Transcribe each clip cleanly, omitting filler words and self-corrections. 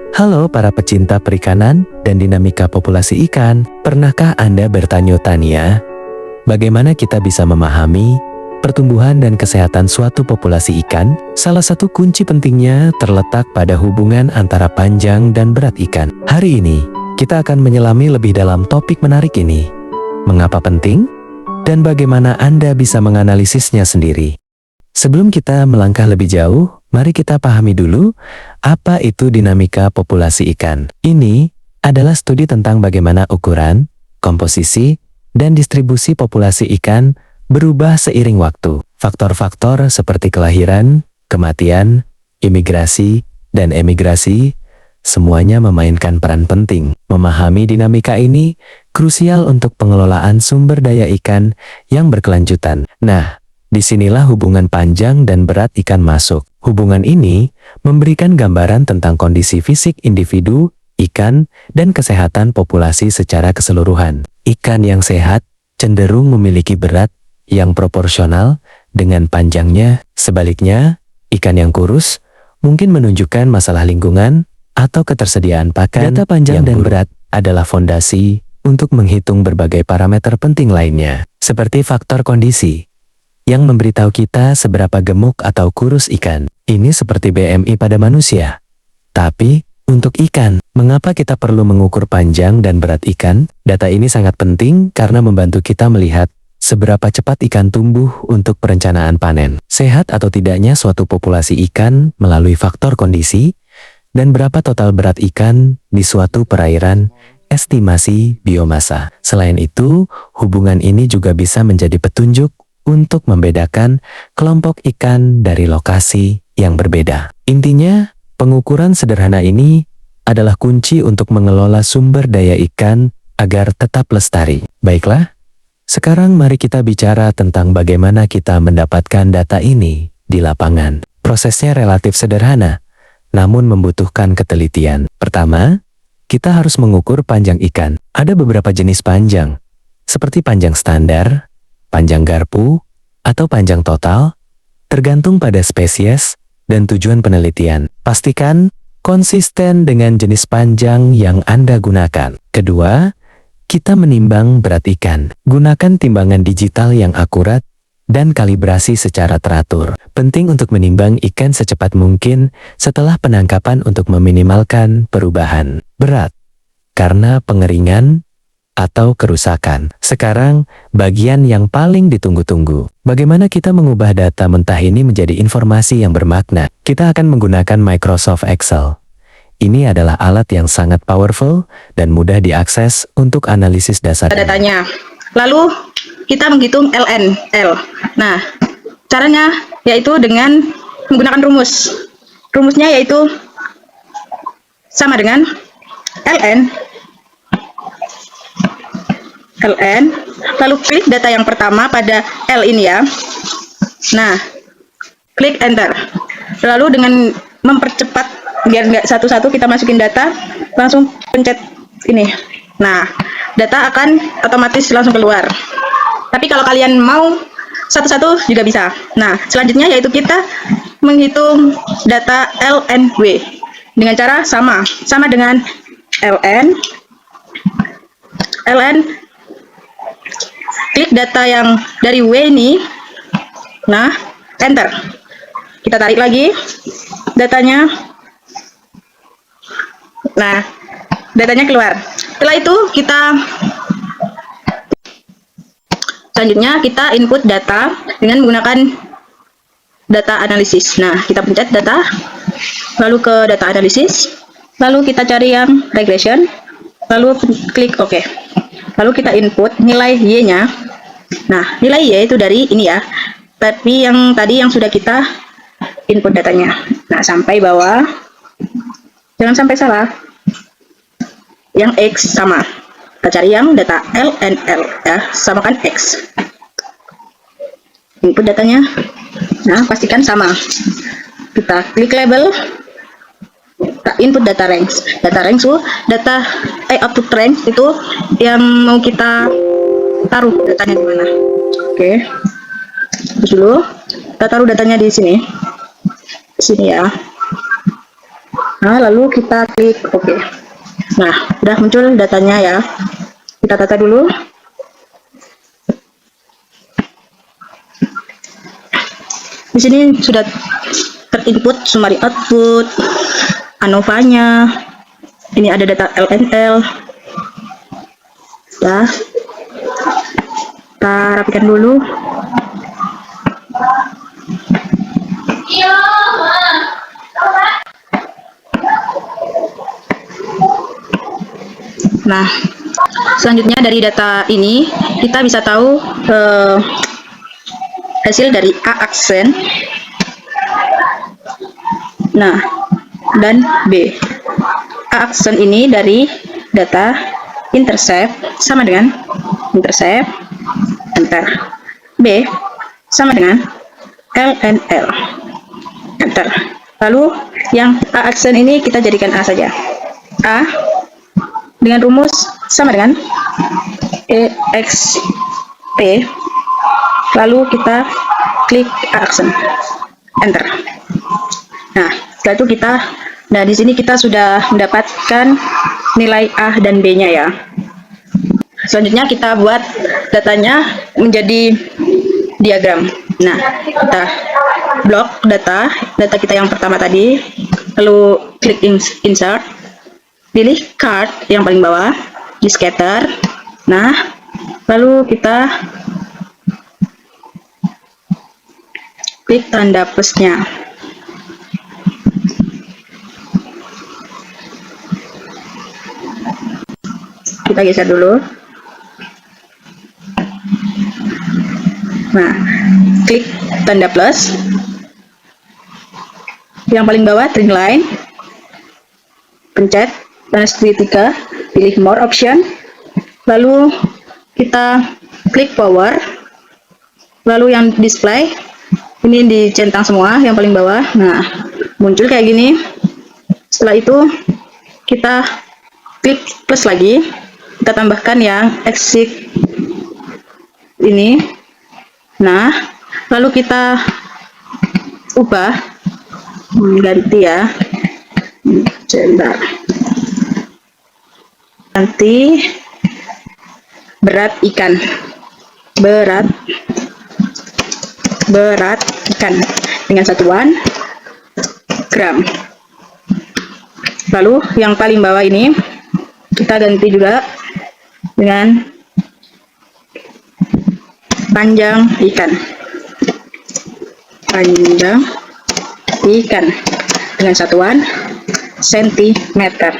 Halo para pecinta perikanan dan dinamika populasi ikan. Pernahkah Anda bertanya-tanya, bagaimana kita bisa memahami pertumbuhan dan kesehatan suatu populasi ikan? Salah satu kunci pentingnya terletak pada hubungan antara panjang dan berat ikan. Hari ini, kita akan menyelami lebih dalam topik menarik ini. Mengapa penting? Dan bagaimana Anda bisa menganalisisnya sendiri? Sebelum kita melangkah lebih jauh, mari kita pahami dulu apa itu dinamika populasi ikan. Ini adalah studi tentang bagaimana ukuran, komposisi, dan distribusi populasi ikan berubah seiring waktu. Faktor-faktor seperti kelahiran, kematian, imigrasi, dan emigrasi, semuanya memainkan peran penting. Memahami dinamika ini krusial untuk pengelolaan sumber daya ikan yang berkelanjutan. Nah, disinilah hubungan panjang dan berat ikan masuk. Hubungan ini memberikan gambaran tentang kondisi fisik individu, ikan, dan kesehatan populasi secara keseluruhan. Ikan yang sehat cenderung memiliki berat yang proporsional dengan panjangnya. Sebaliknya, ikan yang kurus mungkin menunjukkan masalah lingkungan atau ketersediaan pakan. Data panjang dan berat adalah fondasi untuk menghitung berbagai parameter penting lainnya, seperti faktor kondisi yang memberitahu kita seberapa gemuk atau kurus ikan. Ini seperti BMI pada manusia. Tapi, untuk ikan, mengapa kita perlu mengukur panjang dan berat ikan? Data ini sangat penting karena membantu kita melihat seberapa cepat ikan tumbuh untuk perencanaan panen. Sehat atau tidaknya suatu populasi ikan melalui faktor kondisi, dan berapa total berat ikan di suatu perairan, estimasi biomasa. Selain itu, hubungan ini juga bisa menjadi petunjuk untuk membedakan kelompok ikan dari lokasi yang berbeda. Intinya, pengukuran sederhana ini adalah kunci untuk mengelola sumber daya ikan agar tetap lestari. Baiklah, sekarang mari kita bicara tentang bagaimana kita mendapatkan data ini di lapangan. Prosesnya relatif sederhana, namun membutuhkan ketelitian. Pertama, kita harus mengukur panjang ikan. Ada beberapa jenis panjang, seperti panjang standar, panjang garpu, atau panjang total, tergantung pada spesies dan tujuan penelitian. Pastikan konsisten dengan jenis panjang yang Anda gunakan. Kedua, kita menimbang berat ikan. Gunakan timbangan digital yang akurat dan kalibrasi secara teratur. Penting untuk menimbang ikan secepat mungkin setelah penangkapan untuk meminimalkan perubahan berat karena pengeringan atau kerusakan. Sekarang, bagian yang paling ditunggu-tunggu. Bagaimana kita mengubah data mentah ini menjadi informasi yang bermakna? Kita akan menggunakan Microsoft Excel. Ini adalah alat yang sangat powerful dan mudah diakses untuk analisis dasar datanya. Lalu, kita menghitung ln, L. Nah, caranya yaitu dengan menggunakan rumus. Rumusnya yaitu sama dengan ln, lalu klik data yang pertama pada L ini ya. Nah, klik enter. Lalu dengan mempercepat biar nggak satu-satu kita masukin data, langsung pencet ini. Nah, data akan otomatis langsung keluar. Tapi kalau kalian mau satu-satu juga bisa. Nah, selanjutnya yaitu kita menghitung data LNW dengan cara sama dengan ln klik data yang dari W ini. Nah, enter. Kita tarik lagi datanya. Nah, datanya keluar. Setelah itu selanjutnya kita input data dengan menggunakan data analisis. Nah, kita pencet data, lalu ke data analisis, lalu kita cari yang regression, lalu klik OK. Lalu kita input nilai Y-nya. Nah, nilai Y itu dari ini ya. Tapi yang tadi yang sudah kita input datanya. Nah, sampai bawah. Jangan sampai salah. Yang X sama. Kita cari yang data LNL ya, samakan X. Input datanya. Nah, pastikan sama. Kita klik label. Kita input data range. Data range itu data output range itu yang mau kita taruh datanya di mana. Oke. Terus dulu kita taruh datanya di sini. Di sini ya. Nah, lalu kita klik OK. Nah, sudah muncul datanya ya. Kita tata dulu. Di sini sudah terinput summary output, ANOVA-nya. Ini ada data LNL. Ya. Kita rapikan dulu. Nah, selanjutnya dari data ini kita bisa tahu hasil dari A aksen, nah, dan B. A aksen ini dari data intercept sama dengan intercept, enter. B sama dengan LNL, enter. Lalu yang A aksen ini kita jadikan A saja. A dengan rumus sama dengan EXP. Lalu kita klik A aksen, enter. Nah, setelah itu di sini kita sudah mendapatkan nilai A dan B-nya ya. Selanjutnya kita buat datanya menjadi diagram. Nah, kita blok data kita yang pertama tadi, lalu klik insert, pilih card yang paling bawah, di scatter. Nah, lalu kita klik tanda plusnya. Kita geser dulu. Nah, klik tanda plus. Yang paling bawah trend line. Pencet tanda segitiga, pilih more option. Lalu kita klik power. Lalu yang display ini dicentang semua yang paling bawah. Nah, muncul kayak gini. Setelah itu kita klik plus lagi, kita tambahkan yang exit ini. Nah, lalu kita ubah, ganti ya, sebentar, ganti berat ikan, berat ikan dengan satuan gram. Lalu yang paling bawah ini kita ganti juga dengan panjang ikan, dengan satuan sentimeter.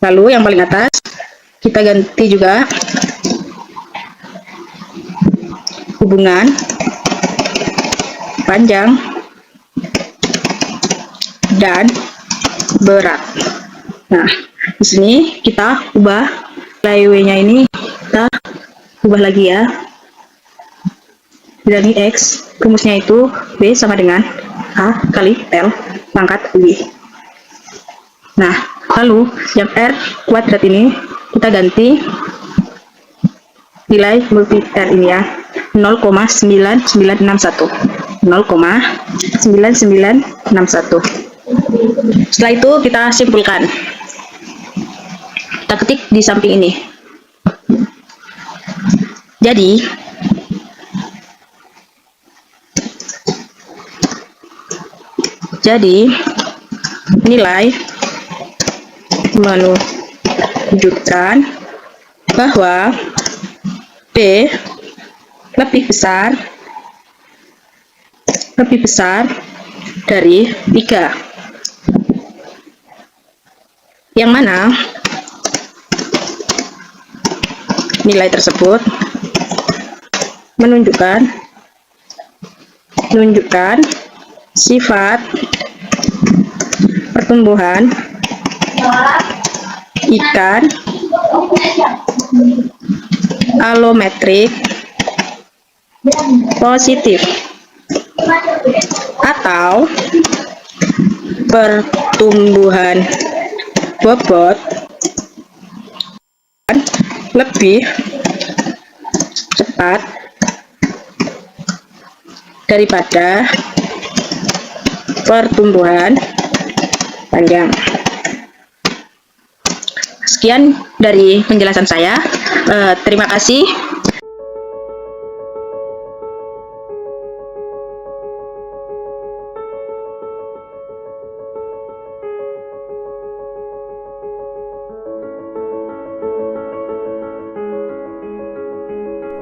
Lalu yang paling atas kita ganti juga hubungan panjang dan berat. Nah, di sini kita ubah nilai W-nya ini, kita ubah lagi ya. Dari X, rumusnya itu B sama dengan A kali L pangkat W. Nah, lalu yang R kuadrat ini kita ganti nilai multi R ini ya, 0,9961. 0,9961. Setelah itu kita simpulkan. Kita ketik di samping ini. Jadi nilai menunjukkan bahwa B lebih besar dari 3. Yang mana nilai tersebut menunjukkan sifat pertumbuhan ikan alometrik positif atau pertumbuhan bobot lebih cepat daripada pertumbuhan panjang. Sekian dari penjelasan saya. Terima kasih.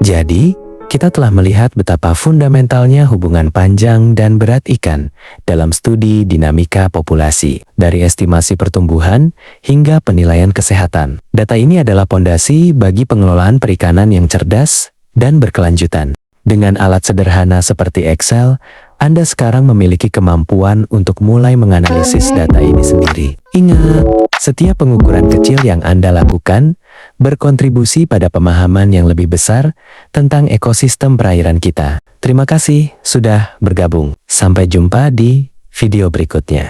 Jadi, kita telah melihat betapa fundamentalnya hubungan panjang dan berat ikan dalam studi dinamika populasi, dari estimasi pertumbuhan hingga penilaian kesehatan. Data ini adalah pondasi bagi pengelolaan perikanan yang cerdas dan berkelanjutan. Dengan alat sederhana seperti Excel, Anda sekarang memiliki kemampuan untuk mulai menganalisis data ini sendiri. Ingat, setiap pengukuran kecil yang Anda lakukan berkontribusi pada pemahaman yang lebih besar tentang ekosistem perairan kita. Terima kasih sudah bergabung. Sampai jumpa di video berikutnya.